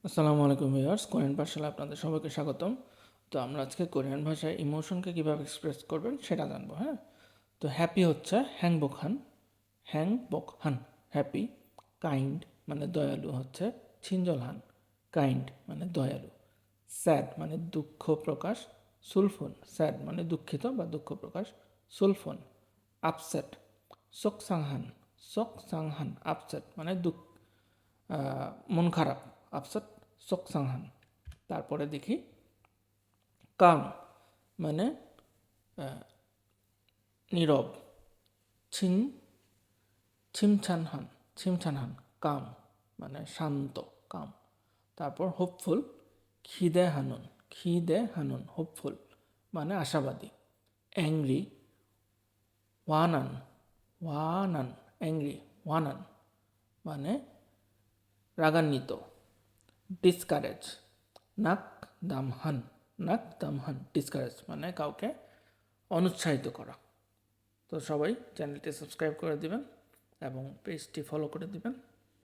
আসসালামু আলাইকুম viewers, Korean পাঠশালায় আপনাদের সবাইকে স্বাগতম। তো আমরা আজকে কোরিয়ান ভাষায় ইমোশনকে কীভাবে এক্সপ্রেস করবেন সেটা জানবো। হ্যাঁ, তো হ্যাপি হচ্ছে হ্যাং বক হান হ্যাপি। কাইন্ড মানে দয়ালু হচ্ছে ছিনজলহান, কাইন্ড মানে দয়ালু। স্যাড মানে দুঃখ প্রকাশ, সুলফুন স্যাড মানে দুঃখিত বা দুঃখ প্রকাশ, সুলফুন। আপসেট sok সাংহান আপসেট মানে মন খারাপ, আপসেট sok সাংহান। তারপরে দেখি কাম মানে নীরব, ছিন ছিমছানহান কাম মানে শান্ত, কাম। তারপর হোপফুল, খিদে হানুন হোপফুল মানে আশাবাদী। অ্যাংরি, ওয়ানান ওয়ানান অ্যাংরি ওয়ানান মানে রাগান্বিত। ডিসকারেজ, নাক নাক দামহান ডিসকারেজ মানে কাউকে অনুৎসাহিত করা। তো সবাই চ্যানেলটি সাবস্ক্রাইব করে দিবেন এবং পেজটি ফলো করে দিবেন।